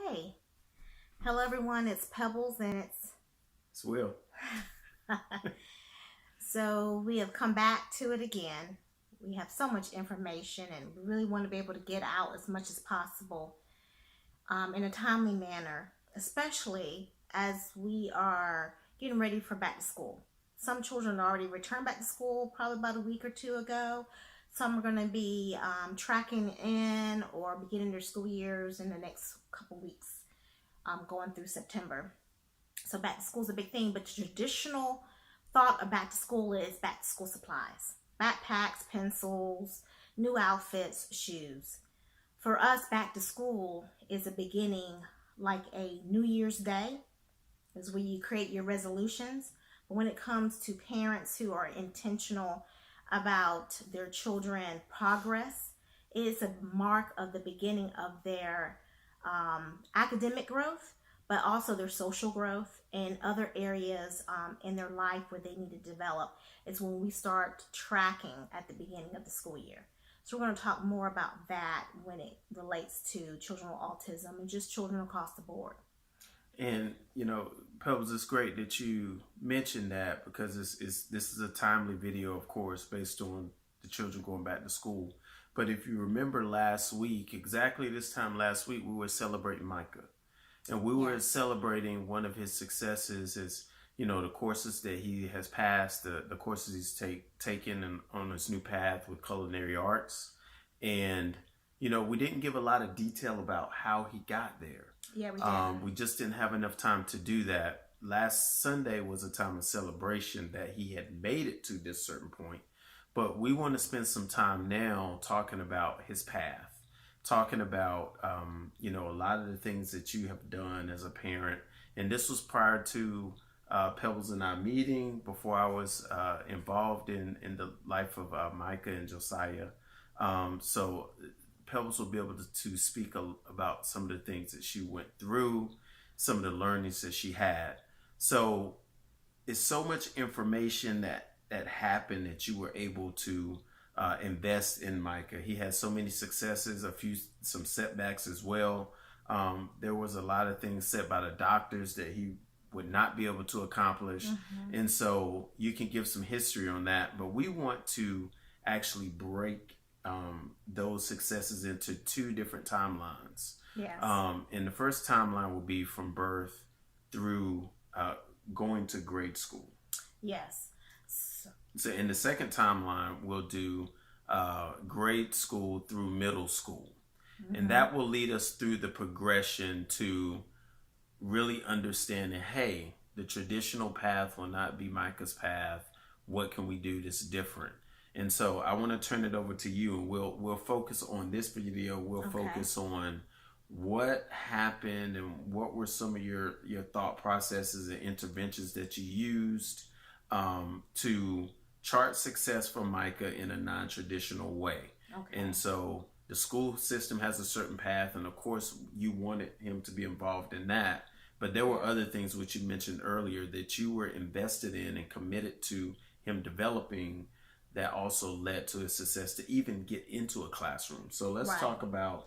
Okay. Hello, everyone. It's Pebbles, and It's Will. so we have come back to it again. We have so much information, and we really want to be able to get out as much as possible in a timely manner, especially as we are getting ready for back to school. Some children already returned back to school probably about a week or two ago. Some are going to be tracking in or beginning their school years in the next couple weeks, going through September. So back to school is a big thing, but the traditional thought of back to school is back to school supplies, backpacks, pencils, new outfits, shoes. For us, back to school is a beginning, like a New Year's Day, is where you create your resolutions. But when it comes to parents who are intentional about their children's progress, it is a mark of the beginning of their academic growth, but also their social growth and other areas in their life where they need to develop. It's when we start tracking at the beginning of the school year. So we're going to talk more about that when it relates to children with autism and just children across the board. And Pebbles, it's great that you mentioned that because this is a timely video, of course, based on the children going back to school. But if you remember last week, exactly this time last week, we were celebrating Micah. And we were celebrating one of his successes is, the courses that he has passed, the courses he's taken on his new path with culinary arts. And, we didn't give a lot of detail about how he got there. Yeah, we did. We just didn't have enough time to do that. Last Sunday was a time of celebration that he had made it to this certain point. But we want to spend some time now talking about his path, talking about, a lot of the things that you have done as a parent. And this was prior to Pebbles and I meeting, before I was involved in the life of Micah and Josiah. So Pebbles will be able to speak about some of the things that she went through, some of the learnings that she had. So it's so much information that happened that you were able to invest in Micah. He had so many successes, some setbacks as well. There was a lot of things said by the doctors that he would not be able to accomplish. Mm-hmm. And so you can give some history on that, but we want to actually break those successes into two different timelines. Yes. And the first timeline will be from birth through going to grade school. Yes. So in the second timeline, we'll do grade school through middle school. Mm-hmm. And that will lead us through the progression to really understanding, hey, the traditional path will not be Micah's path. What can we do that's different? And so I want to turn it over to you, and we'll focus on this video. We'll focus on what happened and what were some of your thought processes and interventions that you used to chart success for Micah in a non-traditional way. Okay. And so the school system has a certain path, and of course you wanted him to be involved in that. But there were other things which you mentioned earlier that you were invested in and committed to him developing that also led to his success to even get into a classroom. So let's talk about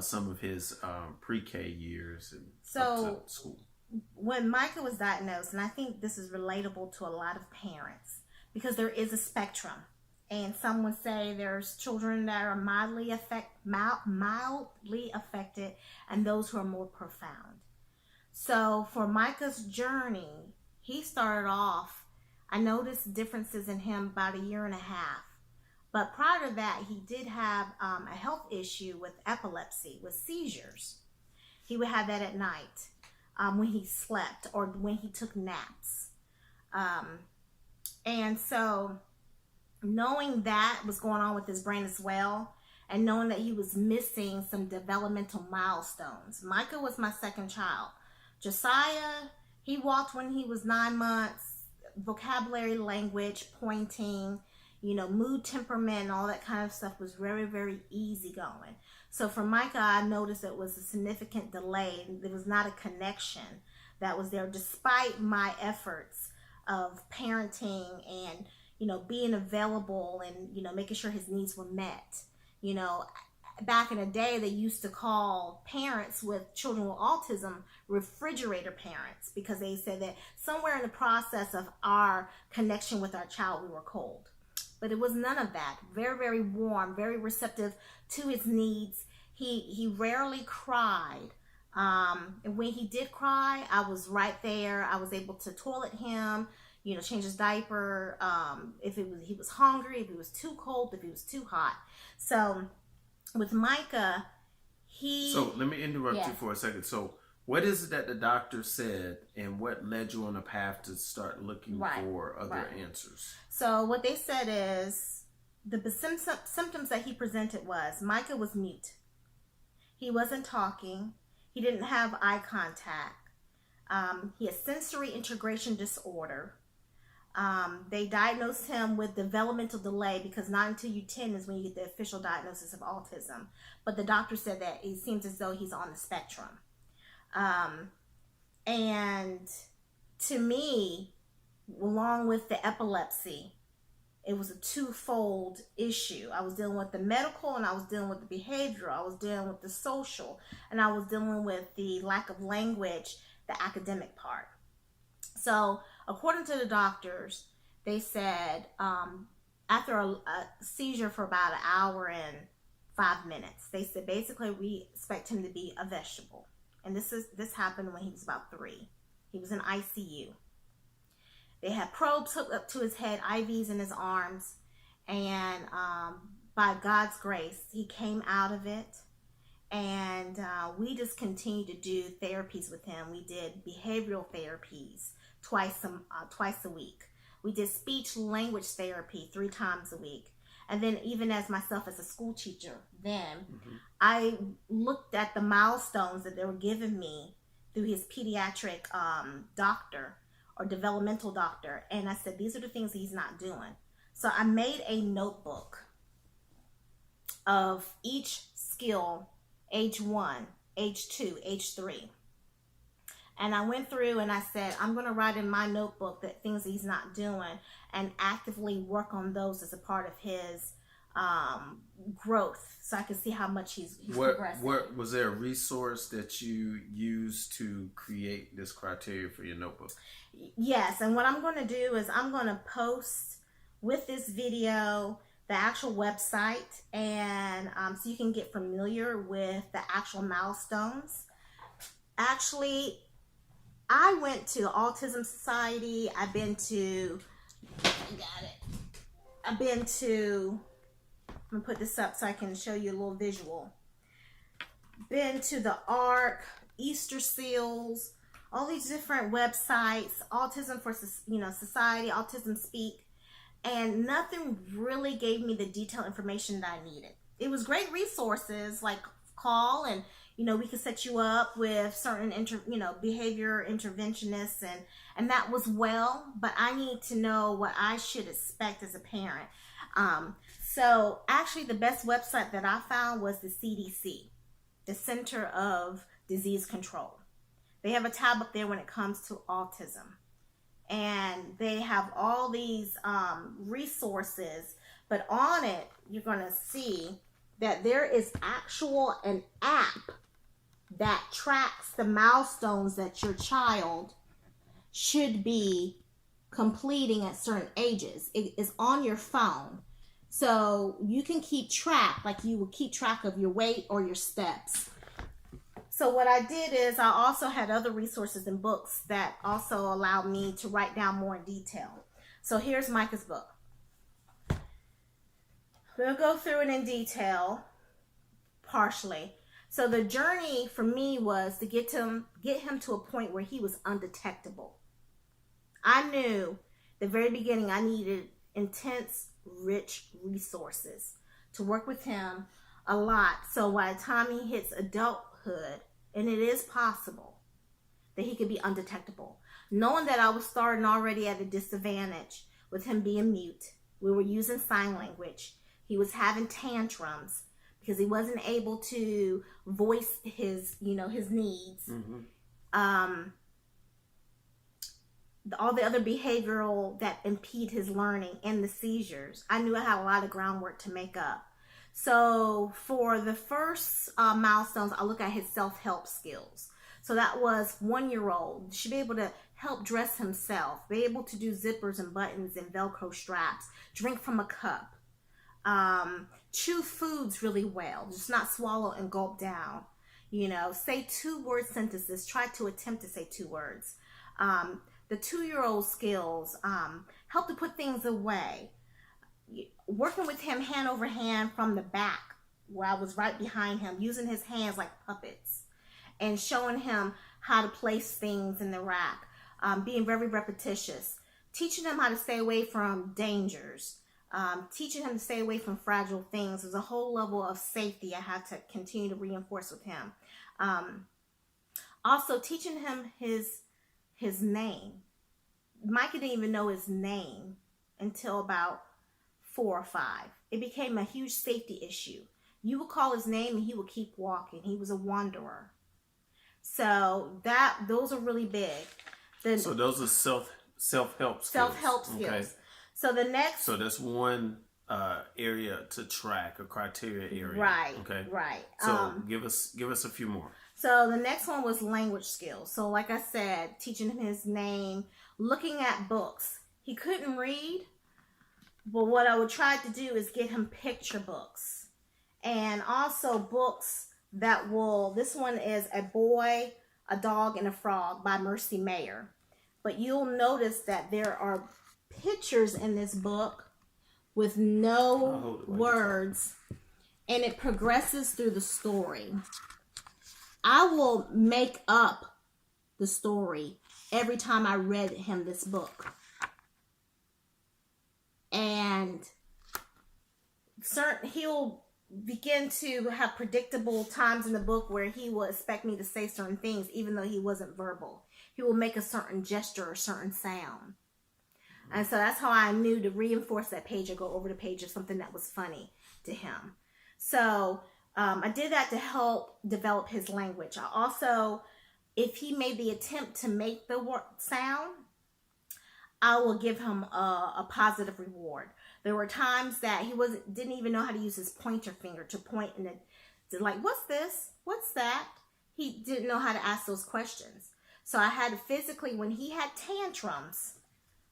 some of his pre-K years and up to school. When Micah was diagnosed, and I think this is relatable to a lot of parents, because there is a spectrum. And some would say there's children that are mildly affected and those who are more profound. So for Micah's journey, he started off, I noticed differences in him about a year and a half. But prior to that, he did have a health issue with epilepsy, with seizures. He would have that at night when he slept or when he took naps. And so knowing that was going on with his brain as well, and knowing that he was missing some developmental milestones. Micah was my second child. Josiah, he walked when he was 9 months. Vocabulary, language, pointing, mood, temperament, all that kind of stuff was very, very easy going. So for Micah, I noticed it was a significant delay. There was not a connection that was there, despite my efforts of parenting and, being available and, making sure his needs were met. back in the day, they used to call parents with children with autism refrigerator parents, because they said that somewhere in the process of our connection with our child, we were cold. But it was none of that. Very, very warm, very receptive to his needs. He rarely cried. And when he did cry, I was right there. I was able to toilet him, change his diaper, if he was hungry, if he was too cold, if he was too hot. So with Micah, So let me interrupt you for a second. So what is it that the doctor said, and what led you on a path to start looking for other answers? So what they said is the symptoms that he presented was Micah was mute. He wasn't talking. He didn't have eye contact. He had sensory integration disorder. They diagnosed him with developmental delay, because not until you're 10 is when you get the official diagnosis of autism. But the doctor said that it seems as though he's on the spectrum. And to me, along with the epilepsy, it was a twofold issue. I was dealing with the medical, and I was dealing with the behavioral. I was dealing with the social, and I was dealing with the lack of language, the academic part. So according to the doctors, they said after a seizure for about an hour and 5 minutes, they said basically we expect him to be a vegetable. And this happened when he was about 3. He was in ICU. They had probes hooked up to his head, IVs in his arms, and by God's grace, he came out of it. And we just continued to do therapies with him. We did behavioral therapies twice a week. We did speech language therapy 3 times a week. And then even as myself as a school teacher, I looked at the milestones that they were giving me through his pediatric doctor or developmental doctor. And I said, these are the things he's not doing. So I made a notebook of each skill, age 1, age 2, age 3. And I went through and I said, I'm going to write in my notebook that things he's not doing and actively work on those as a part of his growth, so I can see how much he's progressing. What was there a resource that you used to create this criteria for your notebook? Yes, and what I'm going to do is I'm going to post with this video the actual website, and so you can get familiar with the actual milestones. Actually, I went to Autism Society. I'm going to put this up so I can show you a little visual. Been to the ARC, Easter Seals, all these different websites, Autism for Society, Autism Speak, and nothing really gave me the detailed information that I needed. It was great resources like call, and we could set you up with certain behavior interventionists, and that was well, but I need to know what I should expect as a parent. So actually the best website that I found was the CDC, the Center of Disease Control. They have a tab up there when it comes to autism, and they have all these resources, but on it you're going to see that there is an app that tracks the milestones that your child should be completing at certain ages. It is on your phone. So you can keep track, like you would keep track of your weight or your steps. So what I did is I also had other resources and books that also allowed me to write down more in detail. So here's Micah's book. We'll go through it in detail, partially. So the journey for me was to get him to a point where he was undetectable. I knew the very beginning I needed intense, rich resources to work with him a lot. So by the time he hits adulthood, and it is possible that he could be undetectable. Knowing that I was starting already at a disadvantage with him being mute. We were using sign language. He was having tantrums because he wasn't able to voice his needs. All the other behavioral that impede his learning and the seizures. I knew I had a lot of groundwork to make up. So for the first milestones, I look at his self-help skills. So that was 1-year-old. Should be able to help dress himself, be able to do zippers and buttons and Velcro straps, drink from a cup, chew foods really well, just not swallow and gulp down. You know, say 2-word sentences, try to attempt to say 2 words. The 2-year-old skills, help to put things away. Working with him hand over hand from the back, where I was right behind him, using his hands like puppets, and showing him how to place things in the rack, being very repetitious, teaching him how to stay away from dangers, teaching him to stay away from fragile things. There's a whole level of safety I had to continue to reinforce with him. Also teaching him his name. Micah didn't even know his name until about 4 or 5. It became a huge safety issue. You would call his name and he would keep walking. He was a wanderer. So those are really big. So those are self-help skills. Self-help skills. Okay. So the next. So that's one area to track, a criteria area. Right. Okay. Right. So give us a few more. So the next one was language skills. So like I said, teaching him his name, looking at books. He couldn't read, but what I would try to do is get him picture books, and also books that will. This one is A Boy, a Dog, and a Frog by Mercy Mayer. But you'll notice that there are pictures in this book with no words, and it progresses through the story. I will make up the story every time I read him this book. And he'll begin to have predictable times in the book where he will expect me to say certain things even though he wasn't verbal. He will make a certain gesture or certain sound. And so that's how I knew to reinforce that page or go over the page of something that was funny to him. So I did that to help develop his language. I also, if he made the attempt to make the word sound, I will give him a positive reward. There were times that he didn't even know how to use his pointer finger to point in to like, what's this? What's that? He didn't know how to ask those questions. So I had to physically, when he had tantrums,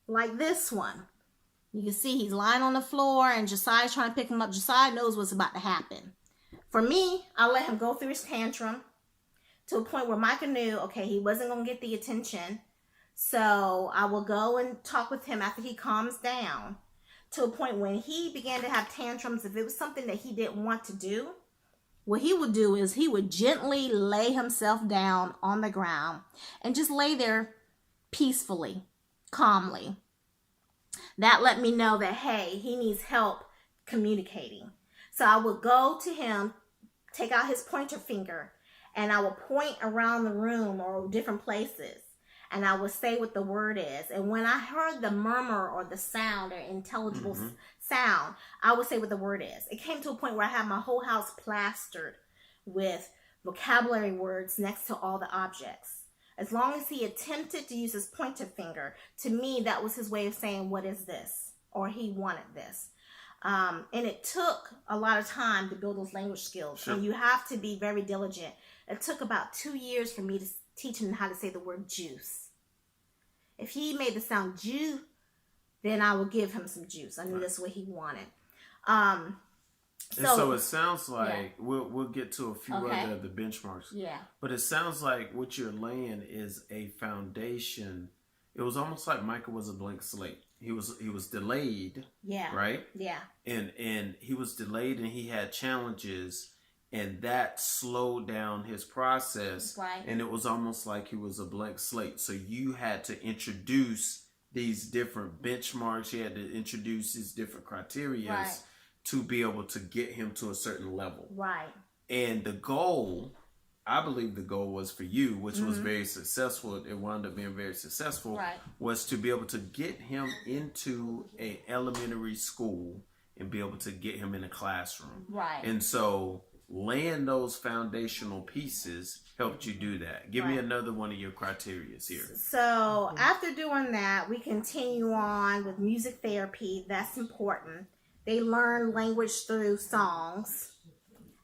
like this one, you can see he's lying on the floor and Josiah's trying to pick him up. Josiah knows what's about to happen. For me, I let him go through his tantrum to a point where Micah knew, okay, he wasn't going to get the attention. So I will go and talk with him after he calms down to a point when he began to have tantrums. If it was something that he didn't want to do, what he would do is he would gently lay himself down on the ground and just lay there peacefully, calmly. That let me know that, hey, he needs help communicating. So I would go to him, take out his pointer finger, and I would point around the room or different places. And I would say what the word is. And when I heard the murmur or the sound or intelligible sound, I would say what the word is. It came to a point where I had my whole house plastered with vocabulary words next to all the objects. As long as he attempted to use his pointer finger, to me, that was his way of saying, what is this? Or he wanted this. And it took a lot of time to build those language skills. Sure. And you have to be very diligent. It took about 2 years for me to teach him how to say the word juice. If he made the sound juice, then I would give him some juice. I knew that's what he wanted. So it sounds like we'll get to a few other of the benchmarks. Yeah. But it sounds like what you're laying is a foundation. It was almost like Micah was a blank slate. He was delayed. Yeah. Right? Yeah. And he was delayed and he had challenges. And that slowed down his process. Right. And it was almost like he was a blank slate. So you had to introduce these different benchmarks. You had to introduce these different criteria to be able to get him to a certain level. Right. And the goal, I believe the goal was for you, which was very successful. It wound up being very successful. Right. Was to be able to get him into an elementary school and be able to get him in a classroom. Right. And so laying those foundational pieces helped you do that. Give me another one of your criteria here. So after doing that, we continue on with music therapy. That's important. They learn language through songs.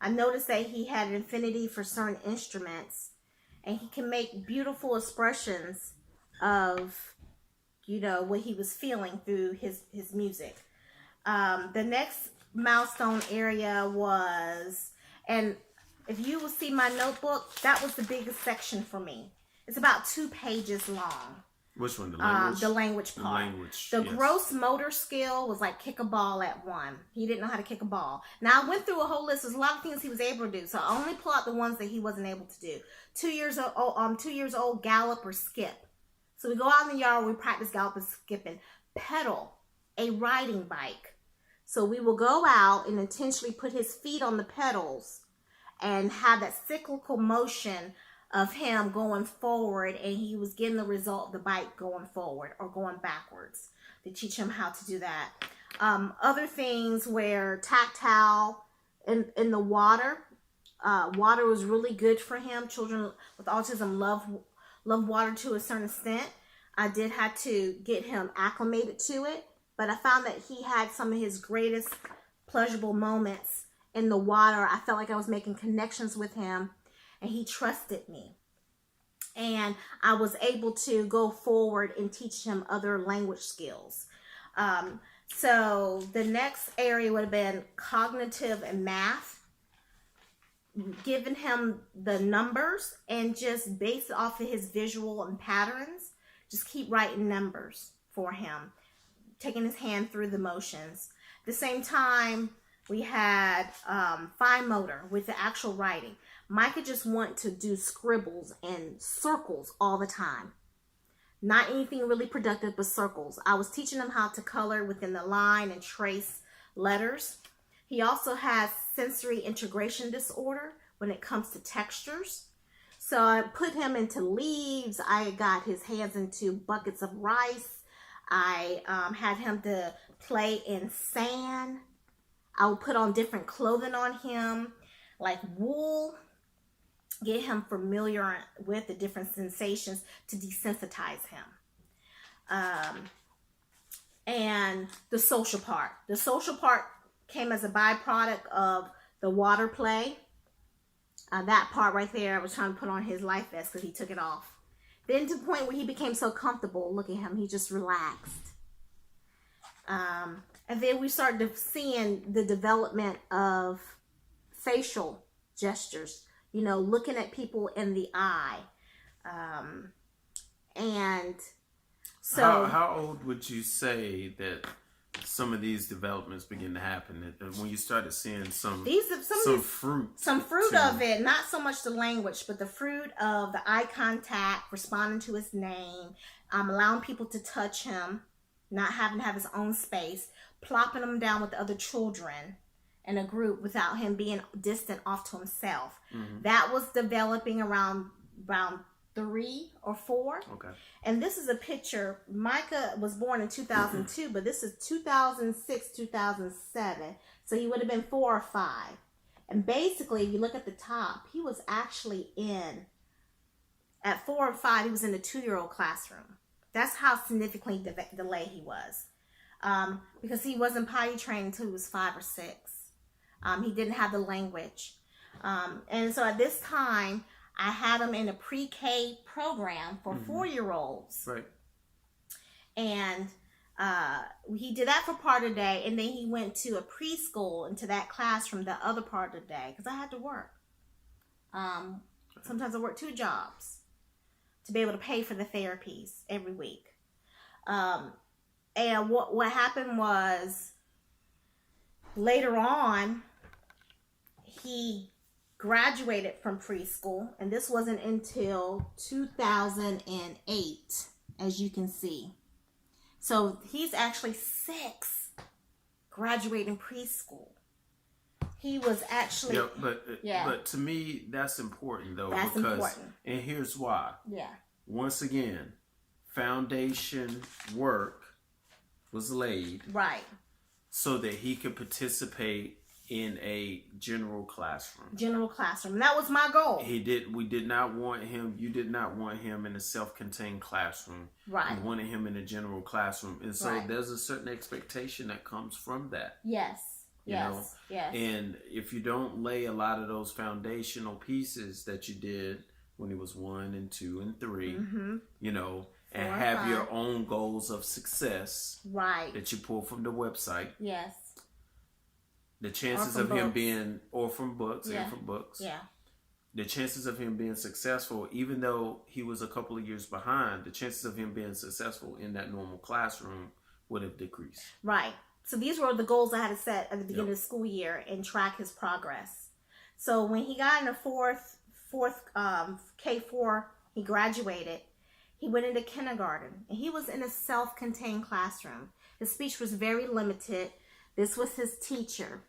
I noticed that he had an affinity for certain instruments, and he can make beautiful expressions of, what he was feeling through his music. The next milestone area was, and if you will see my notebook, that was the biggest section for me. It's about 2 pages long. Which one? The language? The language part. The yes. gross motor skill was like kick a ball at 1. He didn't know how to kick a ball. Now, I went through a whole list. There's a lot of things he was able to do. So I only pull out the ones that he wasn't able to do. 2 years old, gallop or skip. So we go out in the yard, we practice gallop and skipping. Pedal, a riding bike. So we will go out and intentionally put his feet on the pedals and have that cyclical motion of him going forward, and he was getting the result of the bike going forward or going backwards. To teach him how to do that. Other things where tactile in the water. Water was really good for him. Children with autism love water to a certain extent. I did have to get him acclimated to it, but I found that he had some of his greatest pleasurable moments in the water. I felt like I was making connections with him, and he trusted me. And I was able to go forward and teach him other language skills. So the next area would have been cognitive and math. Giving him the numbers and just based off of his visual and patterns, just keep writing numbers for him, taking his hand through the motions. At the same time, we had fine motor with the actual writing. Micah just wanted to do scribbles and circles all the time. Not anything really productive, but circles. I was teaching him how to color within the line and trace letters. He also has sensory integration disorder when it comes to textures. So I put him into leaves. I got his hands into buckets of rice. I had him to play in sand. I would put on different clothing on him, like wool, get him familiar with the different sensations to desensitize him. And the social part. The social part came as a byproduct of the water play. That part right there, I was trying to put on his life vest because he took it off. Then to the point where he became so comfortable, look at him, he just relaxed. And then we started seeing the development of facial gestures, looking at people in the eye. And so... How old would you say that some of these developments begin to happen? When you started seeing some fruit of it, not so much the language, but the fruit of the eye contact, responding to his name, allowing people to touch him, not having to have his own space, plopping him down with the other children in a group without him being distant off to himself. Mm-hmm. That was developing around 3 or 4. Okay. And this is a picture. Micah was born in 2002, but this is 2006, 2007. So he would have been 4 or 5. And basically, if you look at the top, he was actually at 4 or 5, he was in a 2-year-old classroom. That's how significantly delayed he was. Because he wasn't potty trained until he was 5 or 6. He didn't have the language. And so at this time, I had him in a pre-K program for 4-year-olds. Right. And he did that for part of the day. And then he went to a preschool into that classroom the other part of the day. Because I had to work. Sometimes I worked 2 jobs to be able to pay for the therapies every week. And what happened was later on, he graduated from preschool, and this wasn't until 2008, as you can see. So he's actually 6, graduating preschool. He was actually... But to me, that's important, though. That's important. And here's why. Yeah. Once again, foundation work was laid. Right. So that he could participate in a general classroom. General classroom. That was my goal. We did not want him, you did not want him in a self-contained classroom. Right. You wanted him in a general classroom. And so Right. there's a certain expectation that comes from that. Yes. You know? Yes. And if you don't lay a lot of those foundational pieces that you did when he was 1 and 2 and 3, you know, and 4 and have 5. your own goals of success, Right. that you pull from the website. Yes. The chances Or of from him books. being, or from books, Yeah. and from books. Yeah. The chances of him being successful, even though he was a couple of years behind, the chances of him being successful in that normal classroom would have decreased. Right. So these were the goals I had to set at the beginning Yep. of the school year and track his progress. So when he got in the fourth K4, he graduated. He went into kindergarten and he was in a self-contained classroom. His speech was very limited. This was his teacher.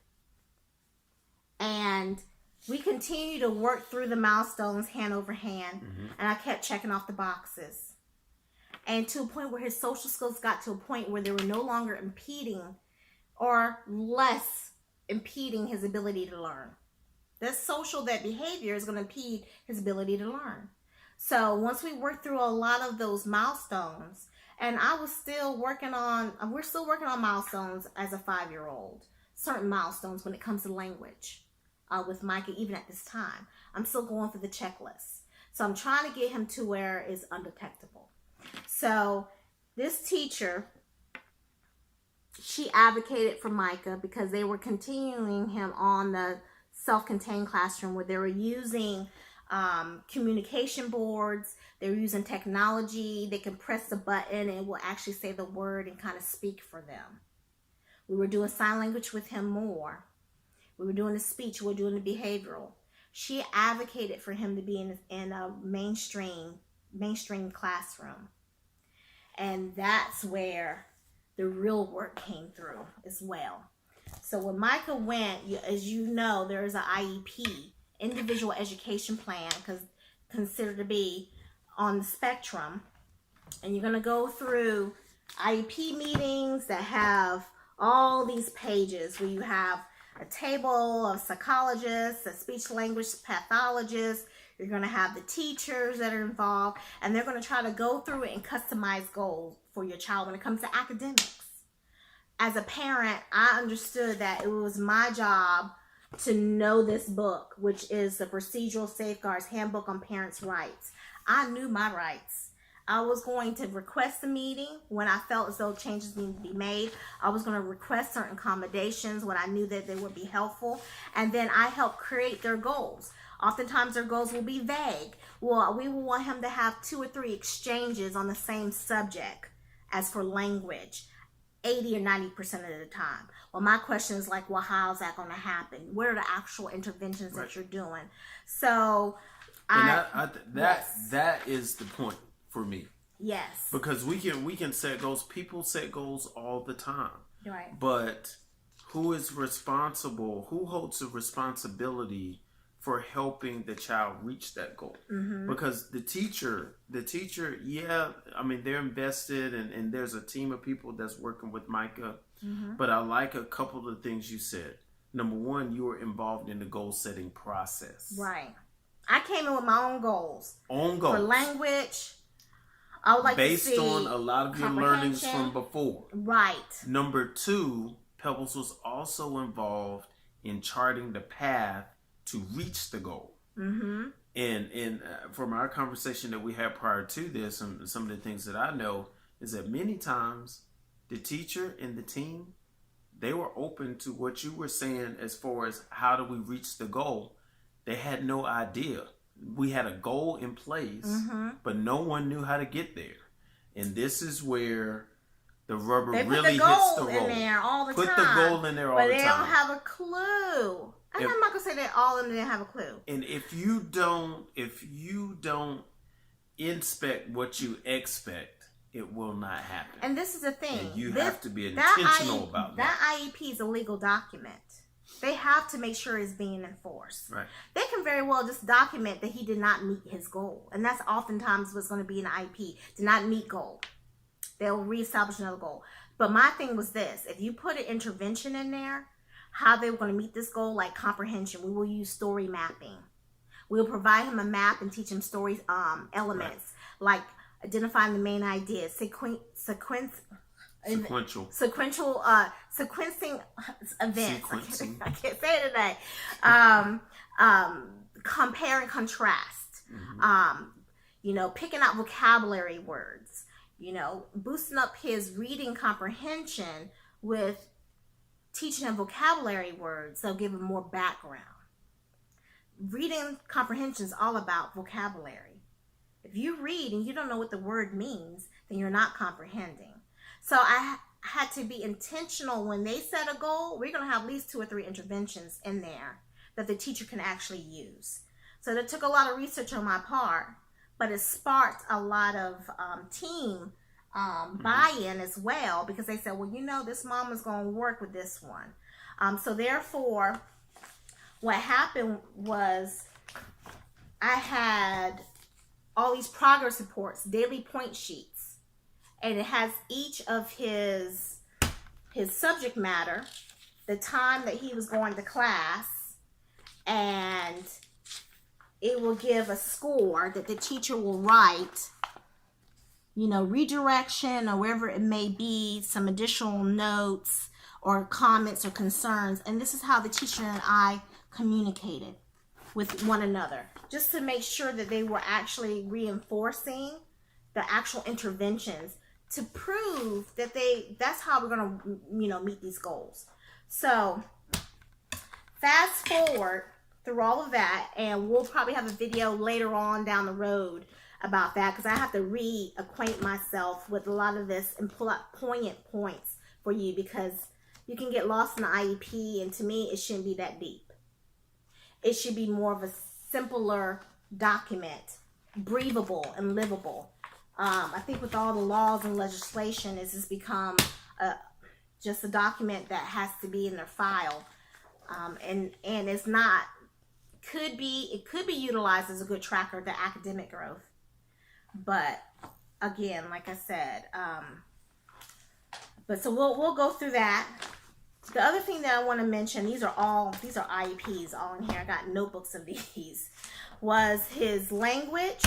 And we continued to work through the milestones hand over hand. And I kept checking off the boxes. And to a point where his social skills got to a point where they were no longer impeding or less impeding his ability to learn. That behavior is going to impede his ability to learn. So once we worked through a lot of those milestones, and we're still working on milestones as a 5-year-old, certain milestones when it comes to language with Micah, even at this time. I'm still going through the checklist. So I'm trying to get him to where it's undetectable. So this teacher, she advocated for Micah because they were continuing him on the self-contained classroom where they were using communication boards. They were using technology. They can press the button and it will actually say the word and kind of speak for them. We were doing sign language with him more. We were doing the speech. We were doing the behavioral. She advocated for him to be in a mainstream classroom. And that's where the real work came through as well. So when Micah went, as you know, there is an IEP, individual education plan, because considered to be on the spectrum. And you're going to go through IEP meetings that have all these pages where you have a table of psychologists, a speech language pathologist. You're going to have the teachers that are involved, and they're going to try to go through it and customize goals for your child when it comes to academics. As a parent, I understood that it was my job to know this book, which is the Procedural Safeguards Handbook on Parents' Rights. I knew my rights. I was going to request a meeting when I felt as though changes needed to be made. I was going to request certain accommodations when I knew that they would be helpful. And then I helped create their goals. Oftentimes their goals will be vague. Well, we will want him to have 2 or 3 exchanges on the same subject as for language, 80 or 90% of the time. Well, my question is like, well, how is that going to happen? What are the actual interventions that you're doing? So that is the point for me. Yes. Because we can set goals. People set goals all the time. Right. But who is responsible? Who holds the responsibility for helping the child reach that goal? Because the teacher, yeah, I mean, they're invested and there's a team of people that's working with Micah. But I like a couple of the things you said. Number one, you were involved in the goal setting process. Right. I came in with my own goals. For language, I would like based to see on a lot of your learnings from before. Right. Number two, Pebbles was also involved in charting the path to reach the goal. And from our conversation that we had prior to this, and some of the things that I know is that many times the teacher and the team, they were open to what you were saying as far as how do we reach the goal. They had no idea. We had a goal in place, but no one knew how to get there. And this is where the rubber really hits the road. Put the goal in there all the time. Put the goal in there all the time. But they don't have a clue. I'm not going to say that all of them didn't have a clue. And if you don't inspect what you expect, it will not happen. And this is the thing. And you have to be intentional about that. That IEP is a legal document. They have to make sure it's being enforced. Right. They can very well just document that he did not meet his goal. And that's oftentimes what's going to be an IEP. Did not meet goal. They'll reestablish another goal. But my thing was this. If you put an intervention in there, how they were going to meet this goal, like comprehension. We will use story mapping. We'll provide him a map and teach him story elements, like identifying the main ideas, sequential sequencing events. Sequencing. I can't say it today. Compare and contrast. Picking out vocabulary words. Boosting up his reading comprehension with teaching him vocabulary words. They'll give him more background. Reading comprehension is all about vocabulary. If you read and you don't know what the word means, then you're not comprehending. So I had to be intentional when they set a goal. We're going to have at least 2 or 3 interventions in there that the teacher can actually use. So that took a lot of research on my part, but it sparked a lot of team buy-in as well, because they said, well, this mom is going to work with this one. So therefore, what happened was I had all these progress reports, daily point sheets, and it has each of his subject matter, the time that he was going to class, and it will give a score that the teacher will write, redirection or wherever it may be, some additional notes or comments or concerns. And this is how the teacher and I communicated with one another, just to make sure that they were actually reinforcing the actual interventions to prove that that's how we're going to, meet these goals. So fast forward through all of that, and we'll probably have a video later on down the road about that, because I have to reacquaint myself with a lot of this and pull out poignant points for you, because you can get lost in the IEP, and to me, it shouldn't be that deep. It should be more of a simpler document, breathable and livable. I think with all the laws and legislation, it's just become just a document that has to be in their file, and it's not. It could be utilized as a good tracker of the academic growth, but again, like I said, but so we'll go through that. The other thing that I want to mention, these are IEPs all in here. I got notebooks of these. Was his language,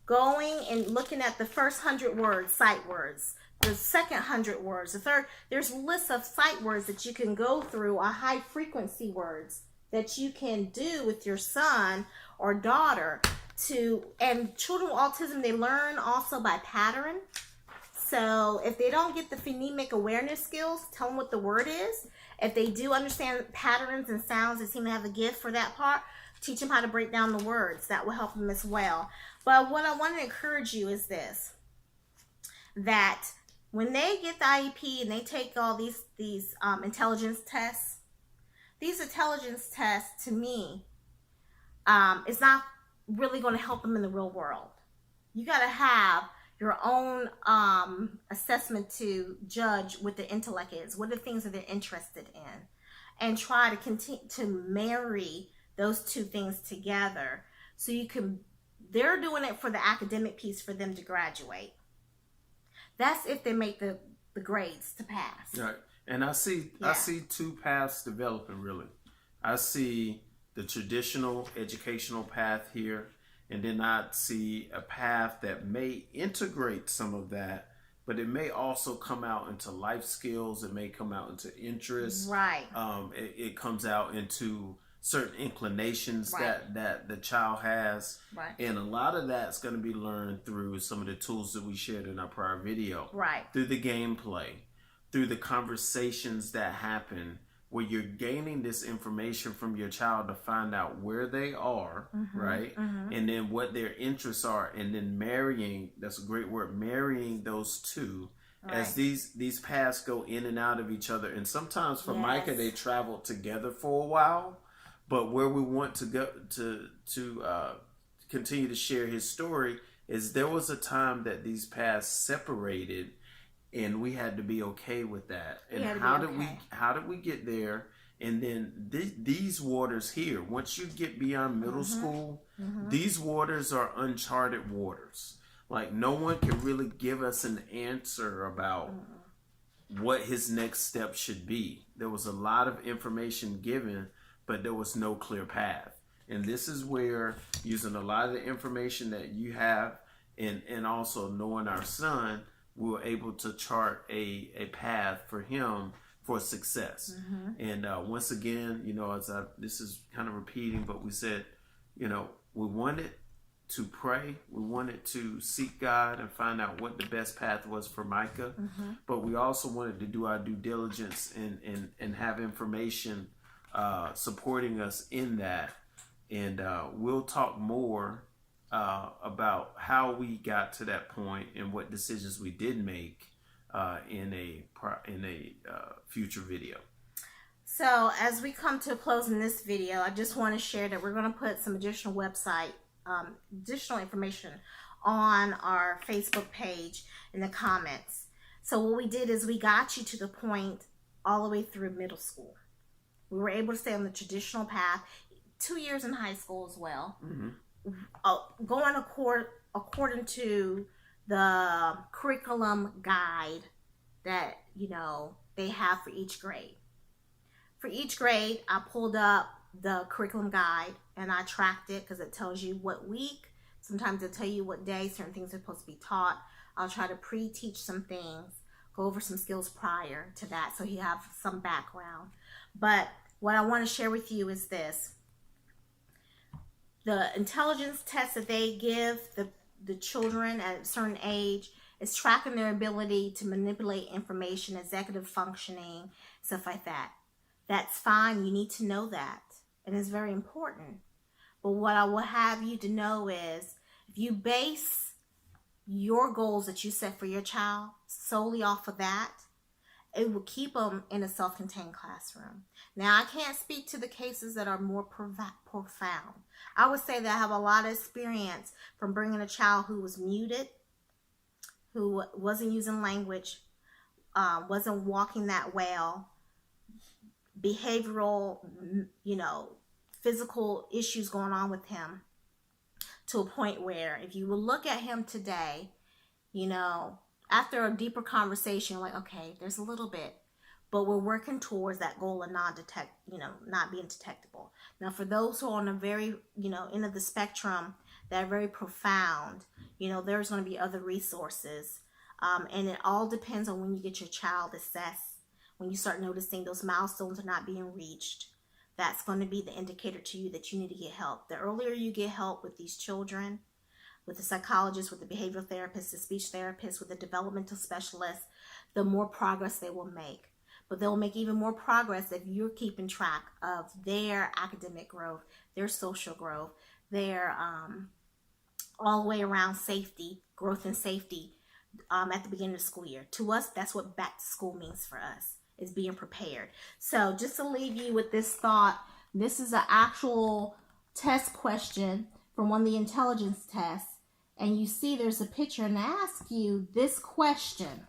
going and looking at the first 100 words, sight words, the second 100 words, the third. There's lists of sight words that you can go through, or high frequency words that you can do with your son or daughter and children with autism, they learn also by pattern. So if they don't get the phonemic awareness skills, tell them what the word is. If they do understand patterns and sounds, they seem to have a gift for that part, teach them how to break down the words. That will help them as well. But what I want to encourage you is this, that when they get the IEP and they take all these intelligence tests, these intelligence tests, to me, is not really going to help them in the real world. You got to have your own assessment to judge what the intellect is, what are the things that they're interested in, and try to continue to marry those two things together. So they're doing it for the academic piece for them to graduate. That's if they make the grades to pass. Right. And I see 2 paths developing, really. I see the traditional educational path here, and then I see a path that may integrate some of that, but it may also come out into life skills. It may come out into interests. Right. It comes out into certain inclinations that the child has. Right. And a lot of that's going to be learned through some of the tools that we shared in our prior video. Right. Through the gameplay, through the conversations that happen, where you're gaining this information from your child to find out where they are, right? Mm-hmm. And then what their interests are, and then marrying, that's a great word, marrying those two. Right. As these paths go in and out of each other. And sometimes for Micah, they traveled together for a while. But where we want to go to continue to share his story is there was a time that these paths separated, and we had to be okay with that. And how did we get there? And then these waters here, once you get beyond middle school, these waters are uncharted waters. Like, no one can really give us an answer about what his next step should be. There was a lot of information given, but there was no clear path. And this is where, using a lot of the information that you have and also knowing our son, we were able to chart a path for him for success. And once again, this is kind of repeating, but we said, we wanted to pray. We wanted to seek God and find out what the best path was for Micah. But we also wanted to do our due diligence and have information supporting us in that. And we'll talk more about how we got to that point and what decisions we did make in a future video. So as we come to a close in this video, I just want to share that we're going to put some additional additional information on our Facebook page in the comments. So what we did is we got you to the point all the way through middle school. We were able to stay on the traditional path, 2 years in high school as well, going according to the curriculum guide that they have for each grade. For each grade, I pulled up the curriculum guide and I tracked it because it tells you what week. Sometimes it'll tell you what day certain things are supposed to be taught. I'll try to pre-teach some things, go over some skills prior to that so you have some background. But what I want to share with you is this. The intelligence test that they give the children at a certain age is tracking their ability to manipulate information, executive functioning, stuff like that. That's fine. You need to know that. And it's very important. But what I will have you to know is if you base your goals that you set for your child solely off of that, it will keep them in a self-contained classroom. Now, I can't speak to the cases that are more profound. I would say that I have a lot of experience from bringing a child who was muted, who wasn't using language, wasn't walking that well, behavioral, physical issues going on with him, to a point where if you will look at him today, after a deeper conversation, like, okay, there's a little bit, but we're working towards that goal of not being detectable. Now, for those who are on a very, end of the spectrum that are very profound, there's going to be other resources. And it all depends on when you get your child assessed. When you start noticing those milestones are not being reached, that's going to be the indicator to you that you need to get help. The earlier you get help with these children, with the psychologist, with the behavioral therapist, the speech therapist, with the developmental specialist, the more progress they will make. But they'll make even more progress if you're keeping track of their academic growth, their social growth, their all the way around safety, growth and safety at the beginning of the school year. To us, that's what back to school means for us, is being prepared. So just to leave you with this thought, this is an actual test question from one of the intelligence tests. And you see there's a picture and I ask you this question.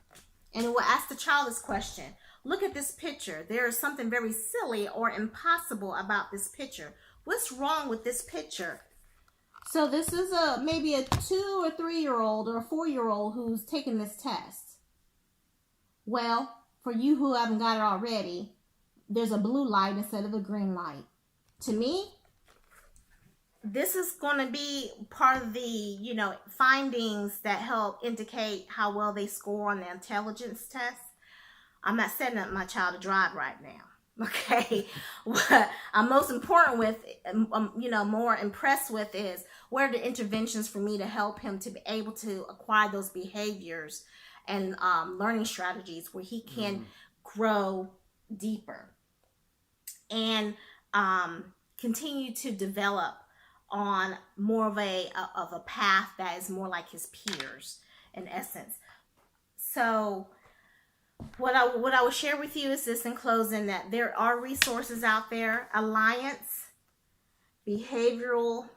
And it will ask the child this question. Look at this picture. There is something very silly or impossible about this picture. What's wrong with this picture? So this is maybe a 2 or 3-year-old or a 4-year-old who's taking this test. Well, for you who haven't got it already, there's a blue light instead of a green light. To me, this is going to be part of the, findings that help indicate how well they score on the intelligence test. I'm not setting up my child to drive right now. Okay. What I'm most important with, more impressed with is what are the interventions for me to help him to be able to acquire those behaviors and learning strategies where he can grow deeper and continue to develop on more of a path that is more like his peers in essence. So what I will share with you is this in closing, that there are resources out there. Alliance Behavioral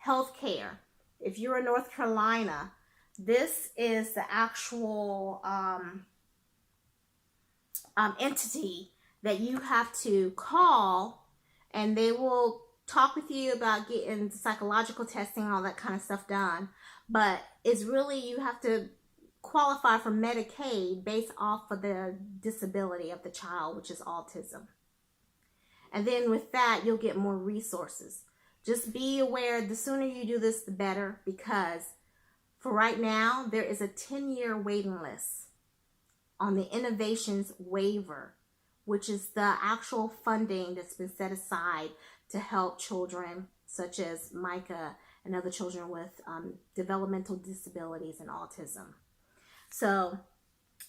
Healthcare. If you're in North Carolina, this is the actual entity that you have to call, and they will talk with you about getting psychological testing, all that kind of stuff done. But it's really, you have to qualify for Medicaid based off of the disability of the child, which is autism. And then with that, you'll get more resources. Just be aware, the sooner you do this, the better, because for right now, there is a 10-year waiting list on the innovations waiver, which is the actual funding that's been set aside to help children such as Micah and other children with developmental disabilities and autism. So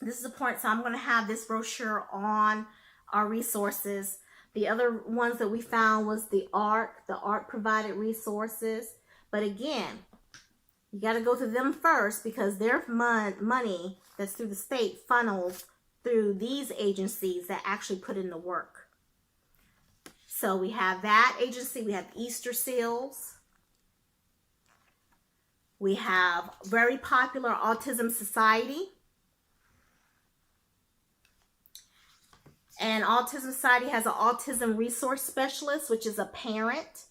this is a point. So I'm going to have this brochure on our resources. The other ones that we found was the ARC. The ARC provided resources. But again, you got to go to them first because their money that's through the state funnels through these agencies that actually put in the work. So we have that agency. We have Easter Seals. We have very popular Autism Society. And Autism Society has an autism resource specialist, which is a parent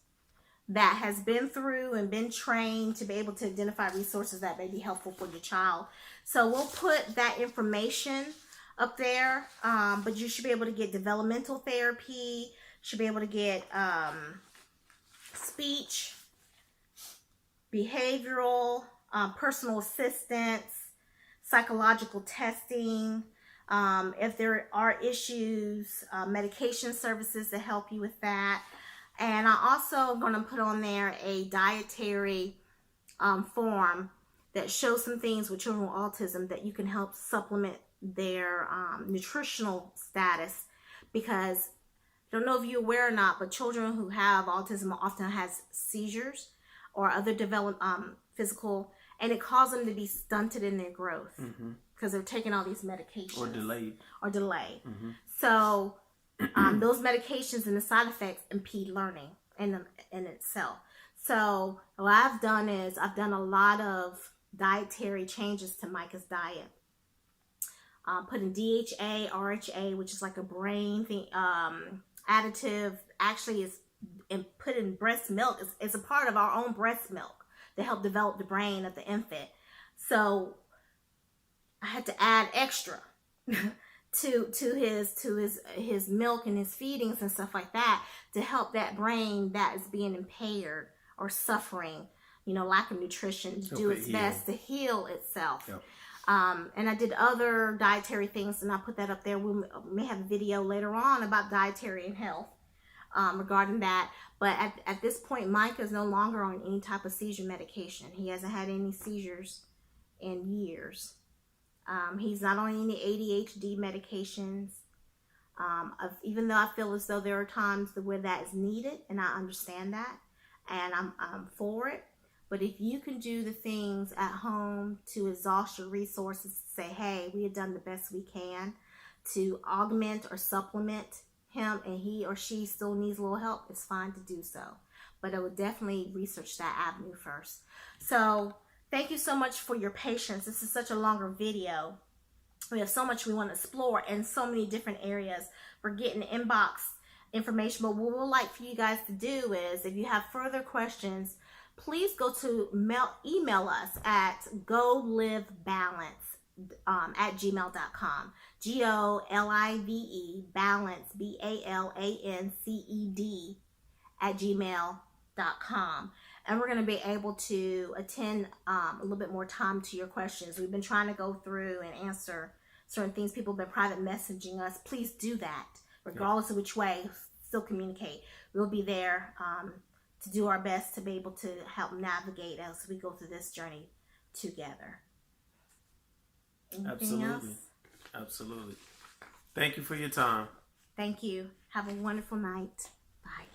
that has been through and been trained to be able to identify resources that may be helpful for your child. So we'll put that information up there, but you should be able to get developmental therapy, should be able to get speech, behavioral, personal assistance, psychological testing, if there are issues, medication services to help you with that. And I also am going to put on there a dietary form that shows some things with children with autism that you can help supplement their nutritional status, because I don't know if you're aware or not, but children who have autism often has seizures or other physical, and it causes them to be stunted in their growth because they're taking all these medications. Or delayed. So those medications and the side effects impede learning in itself. So what I've done is I've done a lot of dietary changes to Micah's diet. Putting DHA, RHA, which is like a brain thing, additive, actually is put in breast milk. It's a part of our own breast milk to help develop the brain of the infant. So I had to add extra to his milk and his feedings and stuff like that to help that brain that is being impaired or suffering, lack of nutrition, to do its best to heal itself. Yep. And I did other dietary things, and I put that up there. We may have a video later on about dietary and health regarding that. But at this point, Micah is no longer on any type of seizure medication. He hasn't had any seizures in years. He's not on any ADHD medications. Even though I feel as though there are times where that is needed, and I understand that, and I'm for it. But if you can do the things at home to exhaust your resources, to say, hey, we have done the best we can to augment or supplement him, and he or she still needs a little help, it's fine to do so. But I would definitely research that avenue first. So thank you so much for your patience. This is such a longer video. We have so much we want to explore in so many different areas. We're getting inbox information, but what we would like for you guys to do is, if you have further questions, please go to email us at GoLiveBalance at gmail.com. GOLIVE balance BALANCED at gmail.com. And we're going to be able to attend a little bit more time to your questions. We've been trying to go through and answer certain things. People have been private messaging us. Please do that, regardless of which way. Still communicate. We'll be there to do our best to be able to help navigate as we go through this journey together. Anything else? Absolutely. Thank you for your time. Thank you. Have a wonderful night. Bye.